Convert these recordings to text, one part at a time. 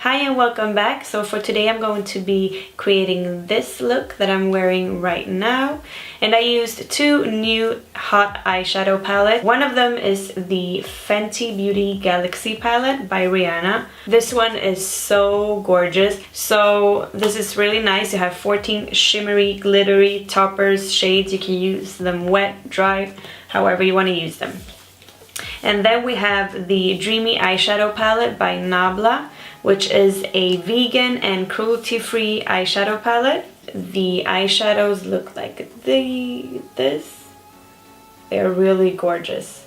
Hi and welcome back. So for today I'm going to be creating this look that I'm wearing right now, and I used two new hot eyeshadow palettes. One of them is the Fenty Beauty Galaxy palette by Rihanna. This one is so gorgeous. So this is really nice. You have 14 shimmery glittery toppers shades. You can use them wet, dry, however you want to use them. And then we have the Dreamy eyeshadow palette by Nabla, which is a vegan and cruelty-free eyeshadow palette. The eyeshadows look like this. They're really gorgeous.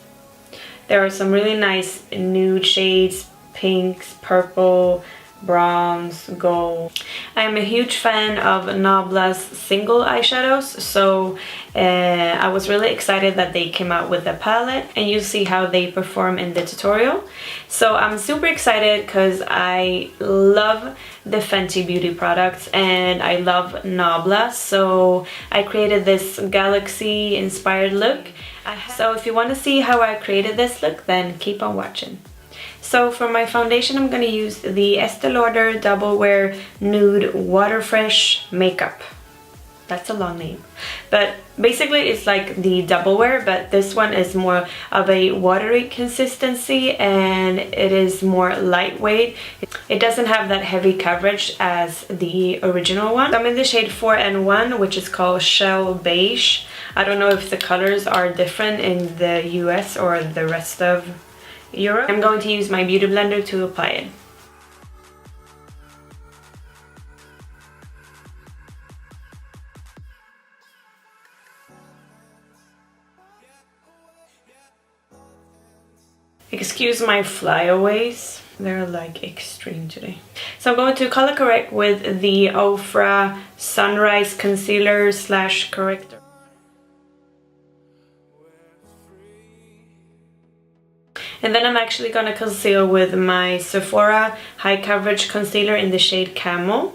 There are some really nice nude shades, pinks, purple, bronze, gold. I'm a huge fan of Nabla's single eyeshadows, so I was really excited that they came out with a palette, and you'll see how they perform in the tutorial. So I'm super excited because I love the Fenty Beauty products and I love Nabla, so I created this galaxy inspired look. So if you want to see how I created this look, then keep on watching. So for my foundation, I'm going to use the Ester Lauder Double Wear Nude Water Fresh Makeup. That's a long name. But basically it's like the Double Wear, but this one is more of a watery consistency and it is more lightweight. It doesn't have that heavy coverage as the original one. I'm in the shade 4N1, which is called Shell Beige. I don't know if the colors are different in the US or the rest of Europe. I'm going to use my beauty blender to apply it. Excuse my flyaways, they're like extreme today. So I'm going to color correct with the Ofra Sunrise concealer slash corrector. And then I'm actually going to conceal with my Sephora high coverage concealer in the shade Camel.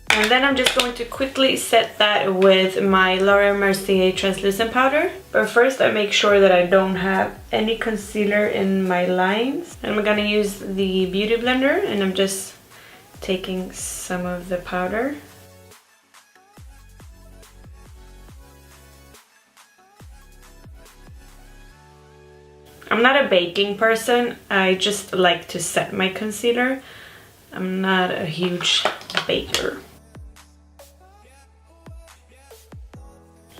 And then I'm just going to quickly set that with my Laura Mercier translucent powder. But first I make sure that I don't have any concealer in my lines. And I'm going to use the beauty blender, and I'm just taking some of the powder. I'm not a baking person, I just like to set my concealer. I'm not a huge baker.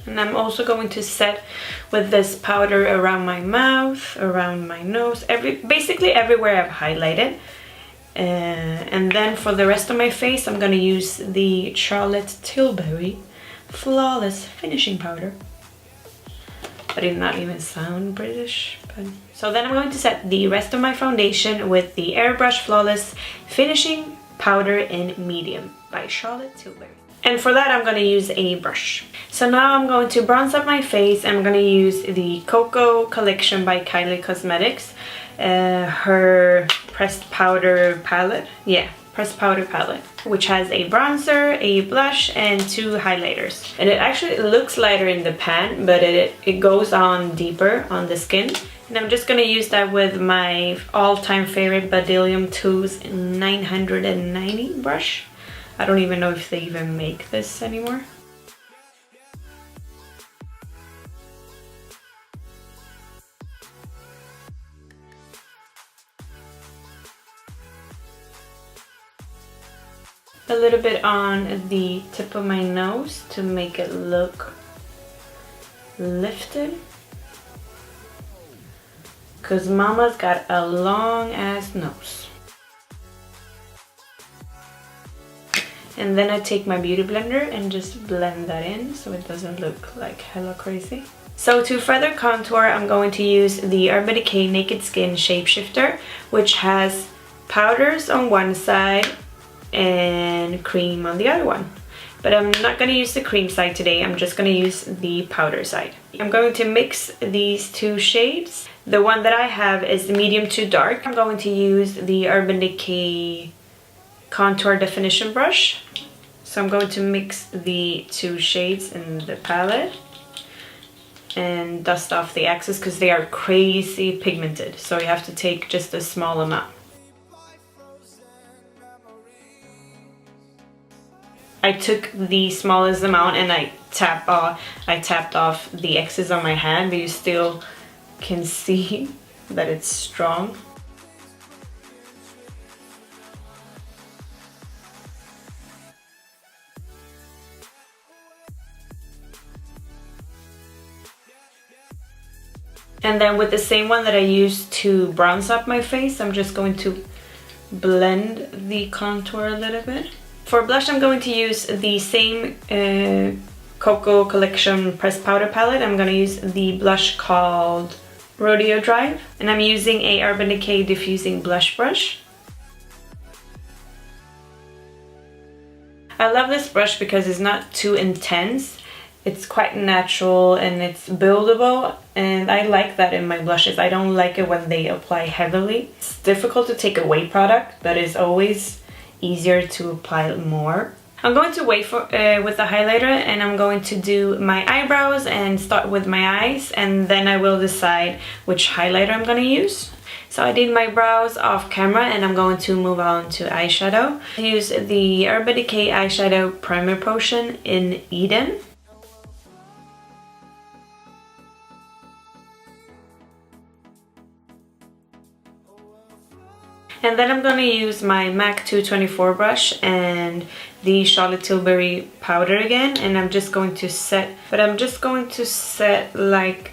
And I'm also going to set with this powder around my mouth, around my nose, basically everywhere I've highlighted. And then for the rest of my face, I'm going to use the Charlotte Tilbury Flawless finishing powder. That did not even sound British. So then I'm going to set the rest of my foundation with the Airbrushed Flawless finishing powder in medium by Charlotte Tilbury. And for that I'm going to use a brush. So now I'm going to bronze up my face. I'm going to use the Koko Kollection by Kylie Cosmetics. Her pressed powder palette. Yeah, pressed powder palette. Which has a bronzer, a blush, and two highlighters. And it actually looks lighter in the pan, but it goes on deeper on the skin. And I'm just going to use that with my all-time favorite Badillion 2's 990 brush. I don't even know if they even make this anymore. A little bit on the tip of my nose to make it look lifted. Because mama's got a long ass nose. And then I take my beauty blender and just blend that in so it doesn't look like hella crazy. So to further contour, I'm going to use the Urbandecay Naked Skin Shapeshifter, which has powders on one side and cream on the other one. but I'm not going to use the cream side today. I'm just going to use the powder side. I'm going to mix these two shades. The one that I have is the medium to dark. I'm going to use the Urbandecay contour definition brush. So I'm going to mix the two shades in the palette and dust off the excess because they are crazy pigmented. So you have to take just a small amount. I took the smallest amount and I tapped off the excess on my hand, but you still can see that it's strong. And then with the same one that I used to bronze up my face, I'm just going to blend the contour a little bit. For blush, I'm going to use the same Koko Kollection pressed powder palette. I'm going to use the blush called Rodeo Drive, and I'm using a Urban Decay diffusing blush brush. I love this brush because it's not too intense. It's quite natural and it's buildable, and I like that in my blushes. I don't like it when they apply heavily. It's difficult to take away product, but it's always easier to apply more. I'm going to wait for with the highlighter, and I'm going to do my eyebrows and start with my eyes, and then I will decide which highlighter I'm going to use. So I did my brows off camera, and I'm going to move on to eyeshadow. I use the Urbandecay Eyeshadow Primer Potion in Eden. And then I'm going to use my MAC 224 brush and the Charlotte Tilbury powder again, and I'm just going to set, but I'm just going to set like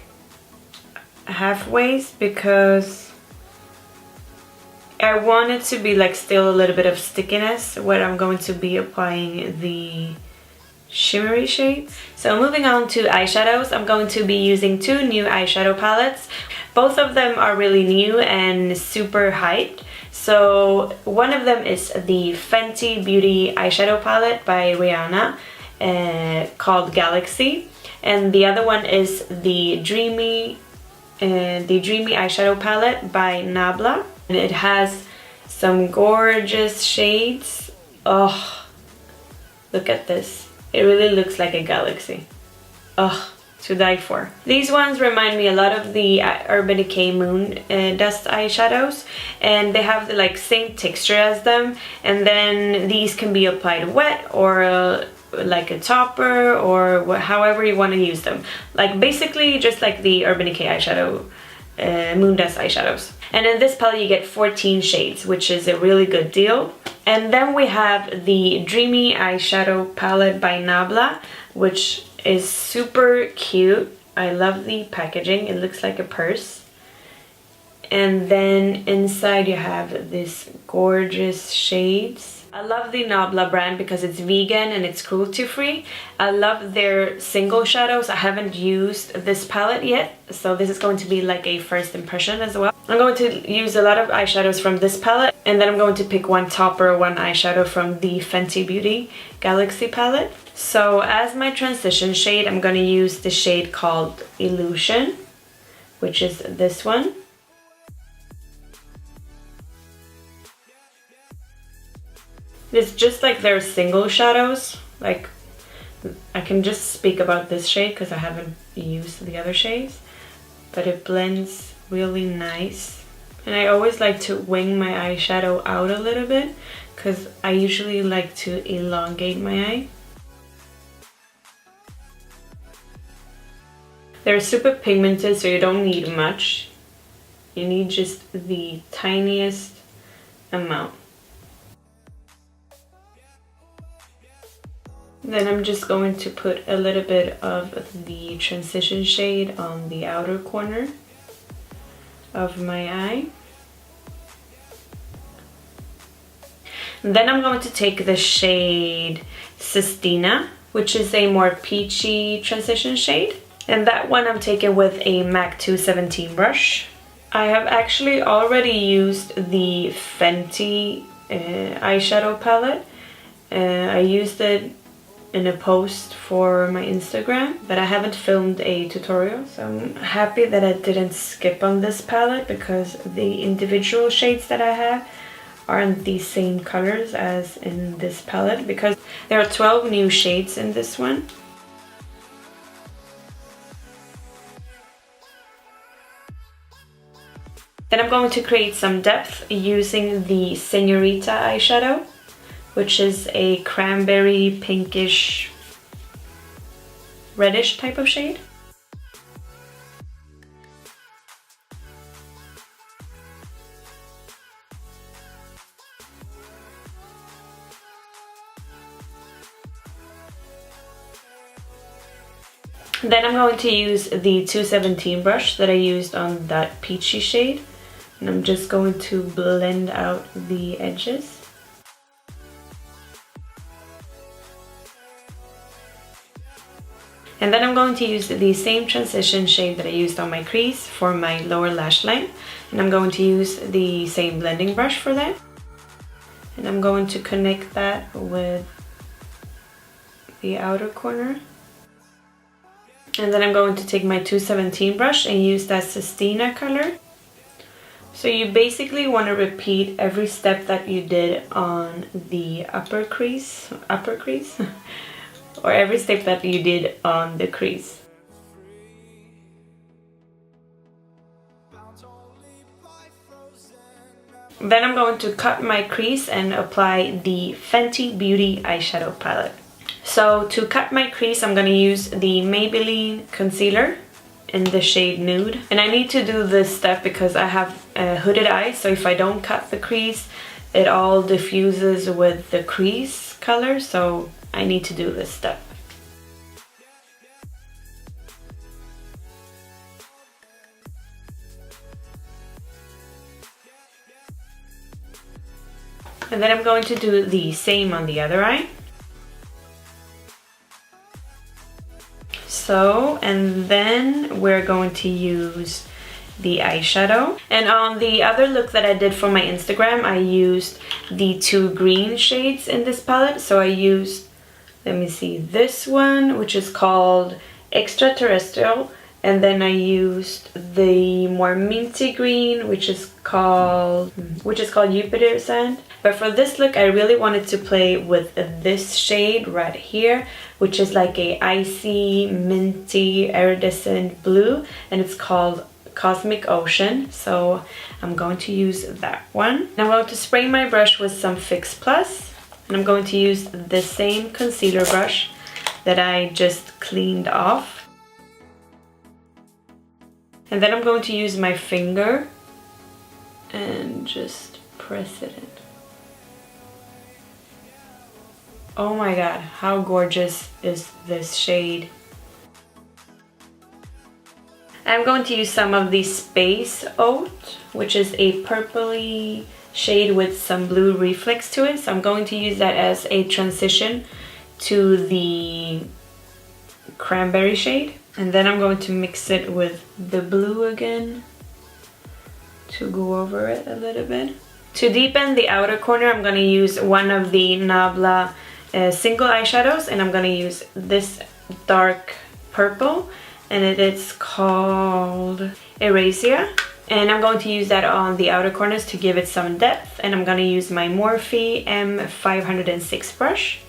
halfways because I want it to be like still a little bit of stickiness where I'm going to be applying the shimmery shades. So moving on to eyeshadows, I'm going to be using two new eyeshadow palettes. Both of them are really new and super hyped. So one of them is the Fenty Beauty eyeshadow palette by Rihanna called Galaxy, and the other one is the Dreamy eyeshadow palette by Nabla, and it has some gorgeous shades. Oh, look at this. It really looks like a galaxy. Oh, to die for. These ones remind me a lot of the Urban Decay Moon Dust eyeshadows, and they have the like same texture as them, and then these can be applied wet or like a topper or however you want to use them. Like basically just like the Urban Decay eyeshadow Moon Dust eyeshadows. And in this palette you get 14 shades, which is a really good deal. And then we have the Dreamy eyeshadow palette by Nabla, which is super cute. I love the packaging. It looks like a purse. And then inside you have these gorgeous shades. I love the Nabla brand because it's vegan and it's cruelty free. I love their single shadows. I haven't used this palette yet, so this is going to be like a first impression as well. I'm going to use a lot of eyeshadows from this palette, and then I'm going to pick one topper, one eyeshadow from the Fenty Beauty Galaxy palette. So as my transition shade, I'm going to use the shade called Illusion, which is this one. It's just like their single shadows. Like, I can just speak about this shade because I haven't used the other shades, but it blends really nice. And I always like to wing my eyeshadow out a little bit because I usually like to elongate my eye. They're super pigmented, so you don't need much. You need just the tiniest amount. Then I'm just going to put a little bit of the transition shade on the outer corner of my eye. And then I'm going to take the shade Sistina, which is a more peachy transition shade. And that one I'm taking with a MAC 217 brush. I have actually already used the Fenty eyeshadow palette. I used it in a post for my Instagram, but I haven't filmed a tutorial, so I'm happy that I didn't skip on this palette because the individual shades that I have aren't the same colors as in this palette, because there are 12 new shades in this one. Then I'm going to create some depth using the Senorita eyeshadow, which is a cranberry pinkish reddish type of shade. Then I'm going to use the 217 brush that I used on that peachy shade, and I'm just going to blend out the edges. And then I'm going to use the same transition shade that I used on my crease for my lower lash line, and I'm going to use the same blending brush for that. And I'm going to connect that with the outer corner. And then I'm going to take my 217 brush and use that Sistina color. So you basically want to repeat every step that you did on the upper crease, or every step that you did on the crease. Then I'm going to cut my crease and apply the Fenty Beauty eyeshadow palette. So to cut my crease, I'm going to use the Maybelline concealer in the shade Nude. And I need to do this step because I have hooded eyes, so if I don't cut the crease, it all diffuses with the crease color, so I need to do this step. And then I'm going to do the same on the other eye. So, and then we're going to use the eyeshadow. And on the other look that I did for my Instagram, I used the two green shades in this palette. So I used, let me see, this one, which is called Extraterrestrial. And then I used the more minty green, which is called Jupiter Sand. But for this look, I really wanted to play with this shade right here, which is like a icy, minty, iridescent blue, and it's called Cosmic Ocean. So I'm going to use that one. Now I'm going to spray my brush with some Fix Plus, and I'm going to use the same concealer brush that I just cleaned off. And then I'm going to use my finger and just press it in. Oh my god, how gorgeous is this shade? I'm going to use some of the Space Oat, which is a purpley shade with some blue reflex to it. So I'm going to use that as a transition to the cranberry shade. And then I'm going to mix it with the blue again to go over it a little bit. To deepen the outer corner, I'm going to use one of the Nabla single eyeshadows, and I'm going to use this dark purple, and it is called Erasia. And I'm going to use that on the outer corners to give it some depth, and I'm going to use my Morphe M506 brush.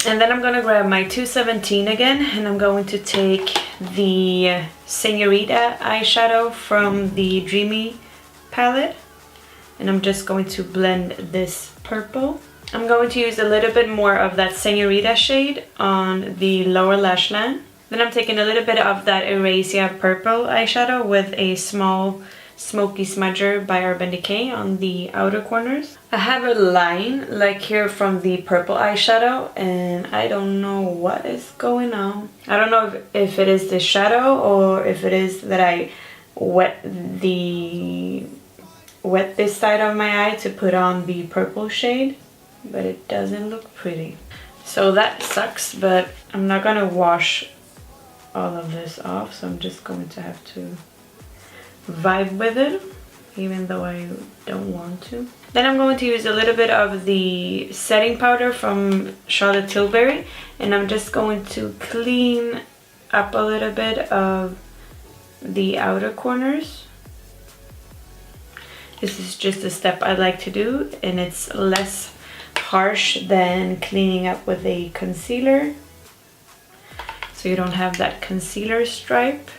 And then I'm going to grab my 217 again, and I'm going to take the Senorita eyeshadow from the Dreamy palette, and I'm just going to blend this purple. I'm going to use a little bit more of that Senorita shade on the lower lash line. Then I'm taking a little bit of that Erasia purple eyeshadow with a small smoky smudger by Urbandecay on the outer corners. I have a line like here from the purple eyeshadow, and I don't know what is going on. I don't know if it is the shadow or if it is that I wet this side of my eye to put on the purple shade, but it doesn't look pretty. So that sucks, but I'm not gonna wash all of this off, so I'm just going to have to vibe with it. even though I don't want to. Then I'm going to use a little bit of the setting powder from Charlotte Tilbury, and I'm just going to clean up a little bit of the outer corners. This is just a step I like to do, and it's less harsh than cleaning up with a concealer, so you don't have that concealer stripe.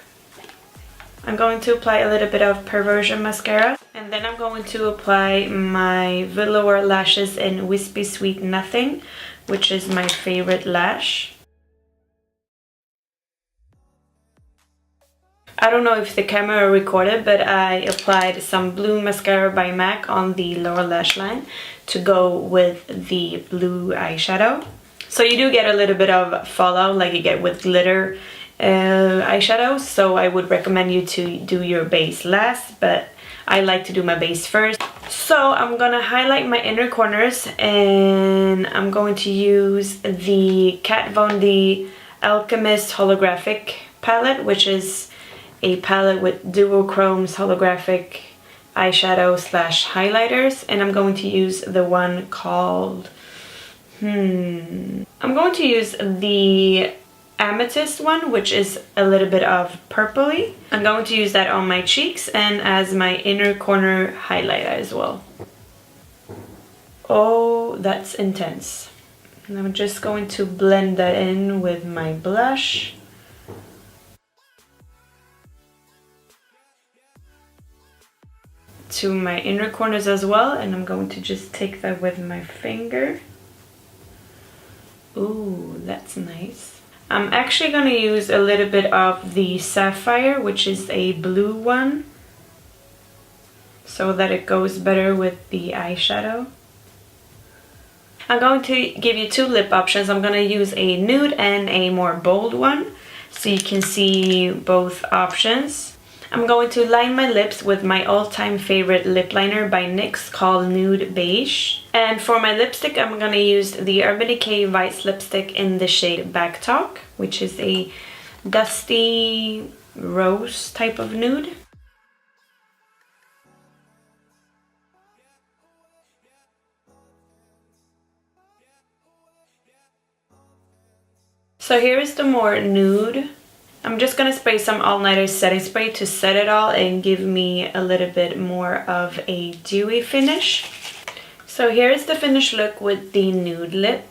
I'm going to apply a little bit of Perversion mascara, and then I'm going to apply my Velour Lashes in Wispy Sweet Nothing, which is my favorite lash. I don't know if the camera recorded, but I applied some blue mascara by MAC on the lower lash line to go with the blue eyeshadow. So you do get a little bit of fallout like you get with glitter eyeshadows, so I would recommend you to do your base last, but I like to do my base first. So I'm gonna highlight my inner corners, and I'm going to use the Kat Von D Alchemist Holographic palette, which is a palette with duochromes, holographic eyeshadow slash highlighters, and I'm going to use the one called I'm going to use the Amethyst one, which is a little bit of purpley. I'm going to use that on my cheeks and as my inner corner highlighter as well. Oh, that's intense. And I'm just going to blend that in with my blush. To my inner corners as well, and I'm going to just take that with my finger. Ooh, that's nice. I'm actually going to use a little bit of the Sapphire, which is a blue one, so that it goes better with the eyeshadow. I'm going to give you two lip options. I'm going to use a nude and a more bold one, so you can see both options. I'm going to line my lips with my all-time favorite lip liner by NYX called Nude Beige. And for my lipstick, I'm going to use the Urbandecay Vice lipstick in the shade Backtalk, which is a dusty rose type of nude. So here is the more nude. I'm just going to spray some all-nighter setting spray to set it all and give me a little bit more of a dewy finish. So here is the finished look with the nude lip.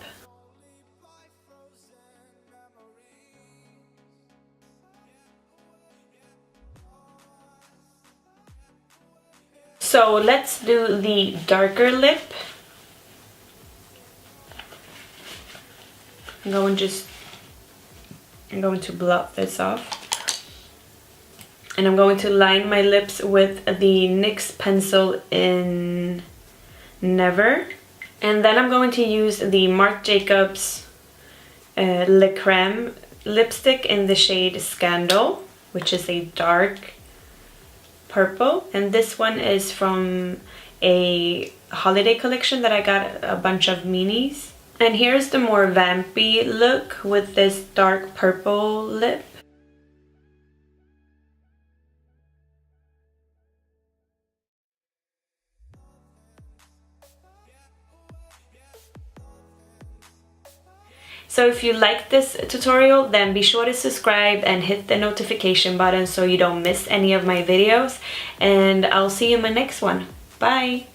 So let's do the darker lip. I'm going to blot this off, and I'm going to line my lips with the NYX pencil in Never, and then I'm going to use the Marc Jacobs Le Creme lipstick in the shade Scandal, which is a dark purple, and this one is from a holiday collection that I got a bunch of minis. And here's the more vampy look with this dark purple lip. So if you like this tutorial, then be sure to subscribe and hit the notification button so you don't miss any of my videos. And I'll see you in my next one. Bye!